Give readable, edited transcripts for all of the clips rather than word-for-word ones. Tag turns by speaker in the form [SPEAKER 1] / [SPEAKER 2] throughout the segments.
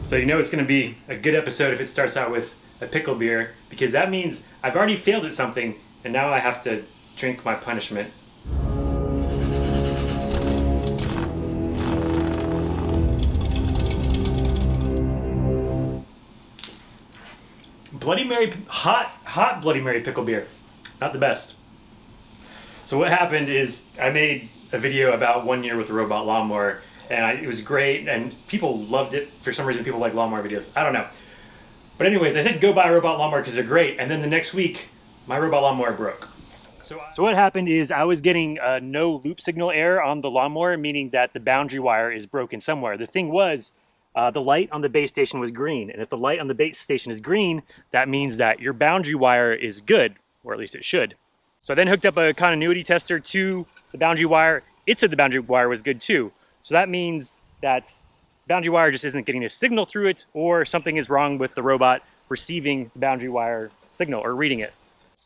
[SPEAKER 1] So you know it's going to be a good episode if it starts out with a pickle beer, because that means I've already failed at something and now I have to drink my punishment. Bloody Mary, hot Bloody Mary pickle beer. Not the best. So what happened is I made a video about 1 year with the robot lawnmower, and it was great, and people loved it. For some reason, people like lawnmower videos. I don't know. But anyways, I said go buy a robot lawnmower because they're great, and then the next week, my robot lawnmower broke. So what happened is I was getting no loop signal error on the lawnmower, meaning that the boundary wire is broken somewhere. The thing was, the light on the base station was green, and if the light on the base station is green, that means that your boundary wire is good, or at least it should. So I then hooked up a continuity tester to the boundary wire. It said the boundary wire was good too. So that means that boundary wire just isn't getting a signal through it, or something is wrong with the robot receiving the boundary wire signal or reading it.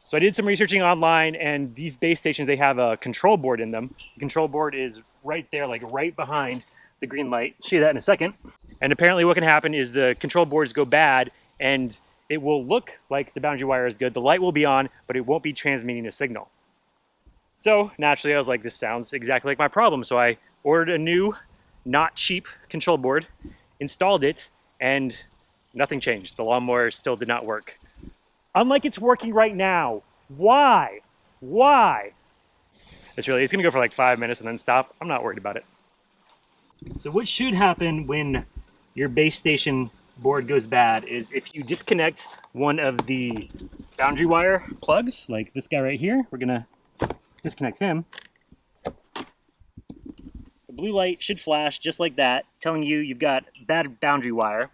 [SPEAKER 1] So I did some researching online, and these base stations, they have a control board in them. The control board is right there, like right behind the green light. I'll show you that in a second. And apparently what can happen is the control boards go bad and it will look like the boundary wire is good. The light will be on, but it won't be transmitting a signal. So naturally I was like, this sounds exactly like my problem. So I ordered a new, not cheap control board, installed it, and nothing changed. The lawnmower still did not work. Unlike it's working right now. Why? Why? It's gonna go for like 5 minutes and then stop. I'm not worried about it. So what should happen when your base station board goes bad is if you disconnect one of the boundary wire plugs, like this guy right here, we're gonna disconnect him. The blue light should flash just like that, telling you you've got bad boundary wire.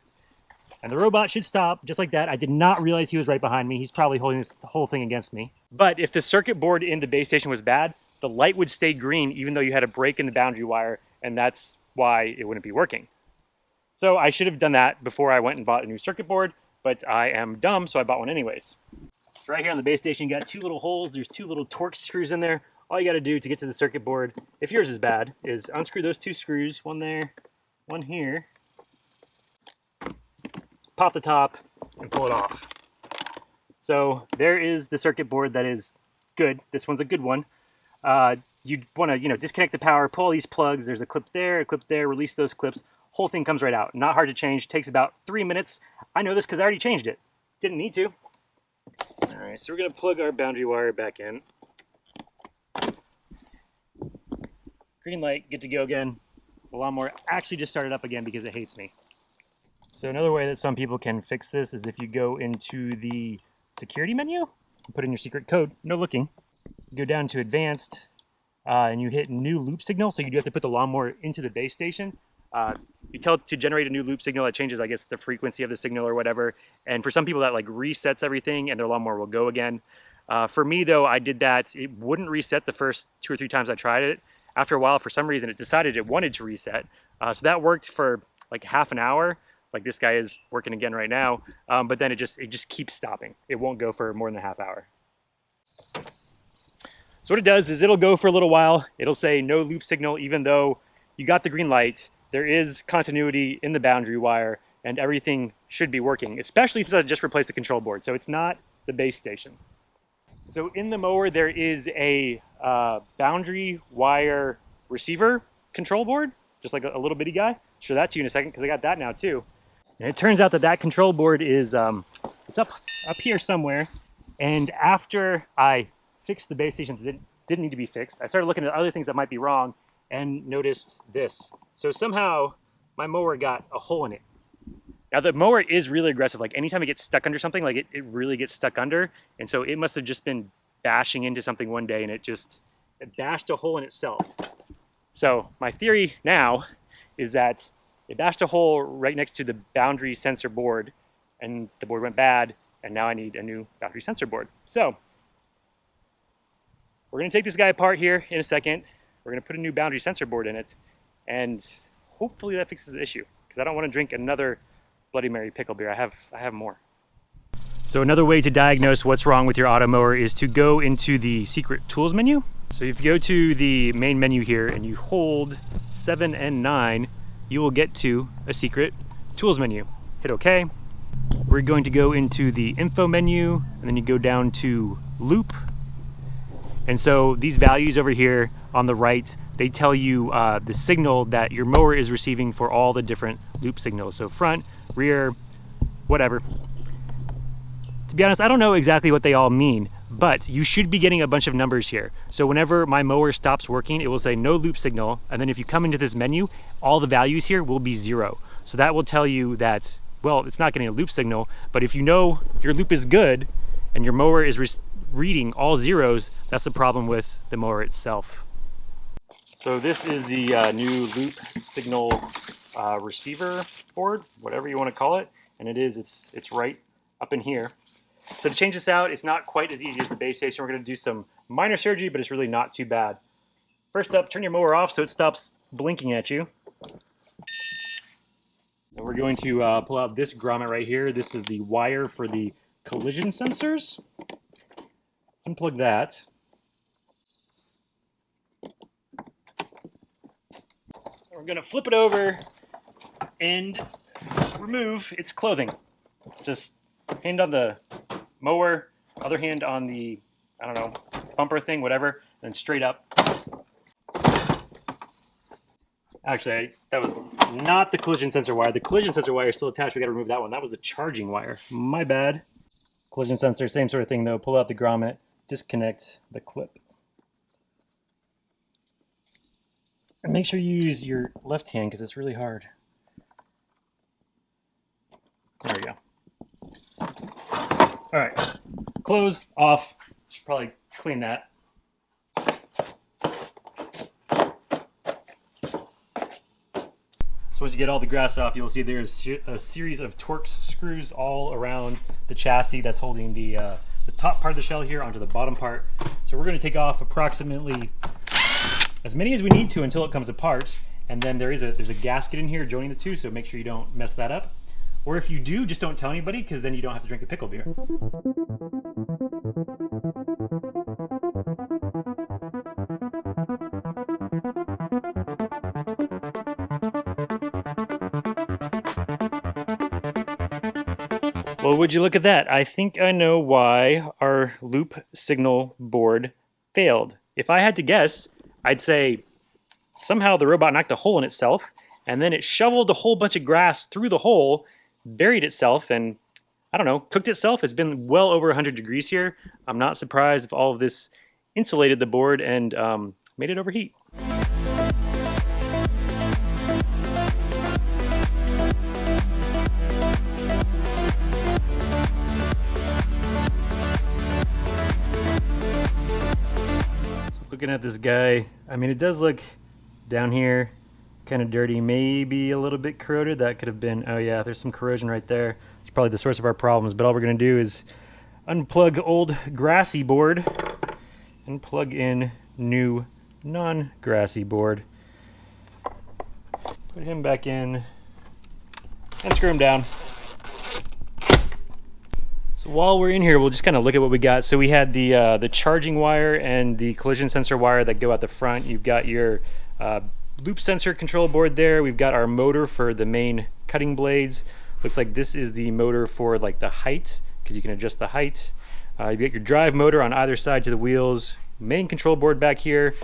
[SPEAKER 1] And the robot should stop just like that. I did not realize he was right behind me. He's probably holding this whole thing against me. But if the circuit board in the base station was bad, the light would stay green even though you had a break in the boundary wire, and that's why it wouldn't be working. So I should have done that before I went and bought a new circuit board, but I am dumb, so I bought one anyways. So right here on the base station, you got two little holes. There's two little Torx screws in there. All you got to do to get to the circuit board, if yours is bad, is unscrew those two screws, one there, one here, pop the top, and pull it off. So there is the circuit board that is good. This one's a good one. You'd want to, disconnect the power, pull all these plugs. There's a clip there, release those clips. Whole thing comes right out. Not hard to change. Takes about 3 minutes. I know this because I already changed it. Didn't need to. All right, so we're going to plug our boundary wire back in. Green light, good to go again. The lawnmower actually just started up again because it hates me. So another way that some people can fix this is if you go into the security menu, put in your secret code, no looking, go down to advanced, and you hit new loop signal. So you do have to put the lawnmower into the base station. You tell it to generate a new loop signal that changes, I guess, the frequency of the signal or whatever. And for some people that like resets everything and their lawnmower will go again. For me though, I did that. It wouldn't reset the first 2 or 3 times I tried it. After a while, for some reason, it decided it wanted to reset. So that worked for like half an hour. Like this guy is working again right now. But then it just keeps stopping. It won't go for more than a half hour. So what it does is it'll go for a little while. It'll say no loop signal, even though you got the green light. There is continuity in the boundary wire and everything should be working, especially since I just replaced the control board. So it's not the base station. So in the mower, there is a boundary wire receiver control board, just like a little bitty guy. I'll show that to you in a second because I got that now too. And it turns out that control board is, it's up here somewhere. And after I fixed the base station that didn't need to be fixed, I started looking at other things that might be wrong and noticed this. So somehow my mower got a hole in it. Now the mower is really aggressive. Like anytime it gets stuck under something, like it really gets stuck under. And so it must have just been bashing into something one day and it bashed a hole in itself. So my theory now is that it bashed a hole right next to the boundary sensor board and the board went bad and now I need a new boundary sensor board. So we're gonna take this guy apart here in a second. We're gonna put a new boundary sensor board in it and hopefully that fixes the issue because I don't want to drink another Bloody Mary pickle beer. I have more. So another way to diagnose what's wrong with your AUTOMOWER is to go into the secret tools menu. So if you go to the main menu here and you hold 7 and 9, you will get to a secret tools menu. hit OK. We're going to go into the info menu, and then you go down to loop. And so these values over here on the right, they tell you the signal that your mower is receiving for all the different loop signals. So front, rear, whatever. To be honest, I don't know exactly what they all mean, but you should be getting a bunch of numbers here. So whenever my mower stops working, it will say no loop signal. And then if you come into this menu, all the values here will be 0. So that will tell you that, well, it's not getting a loop signal, but if you know your loop is good and your mower is reading all 0s, that's the problem with the mower itself. So this is the new loop signal receiver board, whatever you want to call it. And it's right up in here. So to change this out, it's not quite as easy as the base station. We're going to do some minor surgery, but it's really not too bad. First up, turn your mower off so it stops blinking at you. And we're going to pull out this grommet right here. This is the wire for the collision sensors. Unplug that. We're going to flip it over and remove its clothing. Just hand on the mower, other hand on the, I don't know, bumper thing, whatever, and then straight up. Actually, that was not the collision sensor wire. The collision sensor wire is still attached. We got to remove that one. That was the charging wire. My bad. Collision sensor, same sort of thing though. Pull out the grommet, disconnect the clip. And make sure you use your left hand because it's really hard. There we go. All right, close, off. Should probably clean that. So once you get all the grass off, you'll see there's a series of Torx screws all around the chassis that's holding the top part of the shell here onto the bottom part. So we're going to take off approximately as many as we need to until it comes apart. And then there's a gasket in here joining the two, so make sure you don't mess that up. Or if you do, just don't tell anybody, because then you don't have to drink a pickle beer. Well, would you look at that? I think I know why our loop signal board failed. If I had to guess, I'd say somehow the robot knocked a hole in itself, and then it shoveled a whole bunch of grass through the hole, buried itself, and I don't know, cooked itself. It's been well over 100 degrees here. I'm not surprised if all of this insulated the board and made it overheat. So looking at this guy, I mean, it does look down here kind of dirty, maybe a little bit corroded. That could have been, oh yeah, there's some corrosion right there. It's probably the source of our problems, but all we're going to do is unplug old grassy board and plug in new non-grassy board. Put him back in and screw him down. So while we're in here, we'll just kind of look at what we got. So we had the charging wire and the collision sensor wire that go out the front. You've got your loop sensor control board there. We've got our motor for the main cutting blades. Looks like this is the motor for like the height, because you can adjust the height. You've got your drive motor on either side to the wheels. Main control board back here.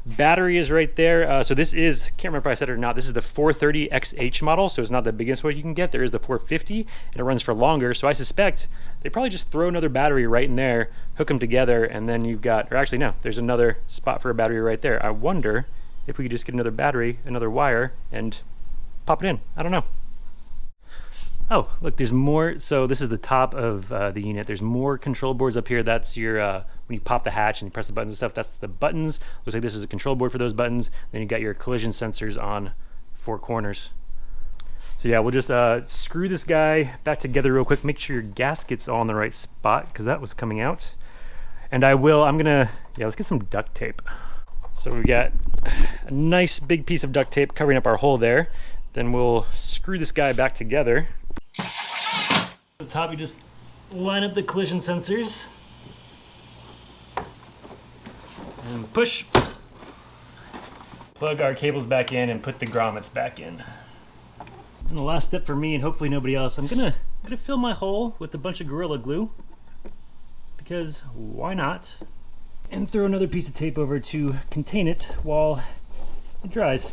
[SPEAKER 1] Battery is right there. So this is, can't remember if I said it or not, this is the 430XH model, so it's not the biggest one you can get. There is the 450, and it runs for longer. So I suspect they probably just throw another battery right in there, hook them together, and then you've got, or actually no, there's another spot for a battery right there. I wonder if we could just get another battery, another wire, and pop it in. I don't know. Oh, look, there's more. So this is the top of the unit. There's more control boards up here. That's your, when you pop the hatch and you press the buttons and stuff, that's the buttons. Looks like this is a control board for those buttons. Then you got your collision sensors on 4 corners. So yeah, we'll just screw this guy back together real quick. Make sure your gasket's all in the right spot, because that was coming out. And I'm gonna, yeah, let's get some duct tape. So we've got a nice big piece of duct tape covering up our hole there. Then we'll screw this guy back together. At the top, we just line up the collision sensors. And push. Plug our cables back in and put the grommets back in. And the last step for me, and hopefully nobody else, I'm gonna fill my hole with a bunch of Gorilla Glue, because why not? And throw another piece of tape over to contain it while it dries. So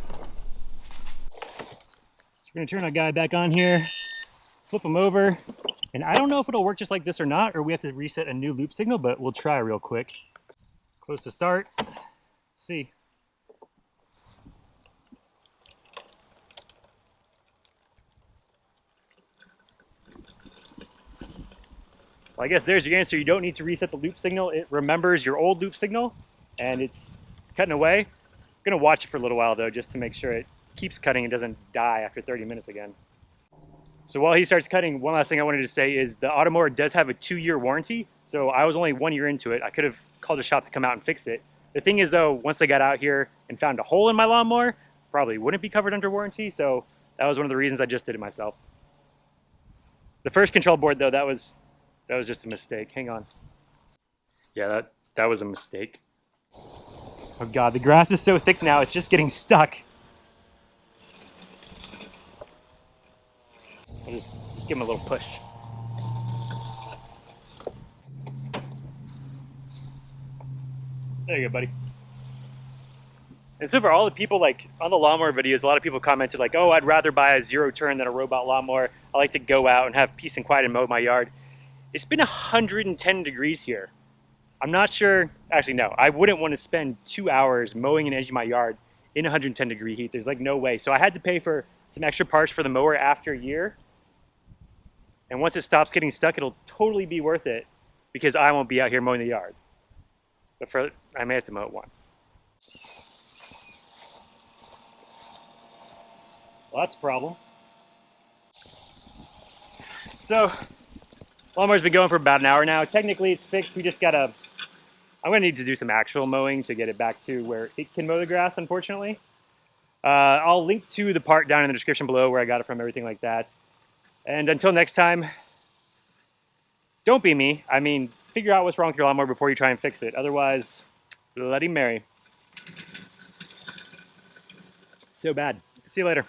[SPEAKER 1] we're gonna turn our guy back on here, flip him over, and I don't know if it'll work just like this or not, or we have to reset a new loop signal, but we'll try real quick. Close to start. Let's see. Well, I guess there's your answer. You don't need to reset the loop signal. It remembers your old loop signal, and it's cutting away. I'm gonna watch it for a little while though, just to make sure it keeps cutting and doesn't die after 30 minutes again. So while he starts cutting, one last thing I wanted to say is the AUTOMOWER does have a 2-year warranty. So I was only 1 year into it. I could have called a shop to come out and fix it. The thing is though, once I got out here and found a hole in my lawnmower, probably wouldn't be covered under warranty. So that was one of the reasons I just did it myself. The first control board though, that was just a mistake. Hang on. Yeah, that was a mistake. Oh God, the grass is so thick now, it's just getting stuck. I'll just give him a little push. There you go, buddy. And so for all the people like on the lawnmower videos, a lot of people commented like, oh, I'd rather buy a 0-turn than a robot lawnmower. I like to go out and have peace and quiet and mow my yard. It's been 110 degrees here. I'm not sure, actually no, I wouldn't want to spend 2 hours mowing and edging my yard in 110 degree heat. There's like no way. So I had to pay for some extra parts for the mower after a year. And once it stops getting stuck, it'll totally be worth it because I won't be out here mowing the yard. But I may have to mow it once. Well, that's a problem. So, lawnmower's been going for about an hour now. Technically, it's fixed. We just gotta, I'm gonna need to do some actual mowing to get it back to where it can mow the grass, unfortunately. I'll link to the part down in the description below where I got it from, everything like that. And until next time, don't be me. I mean, figure out what's wrong with your lawnmower before you try and fix it. Otherwise, Bloody Mary. So bad. See you later.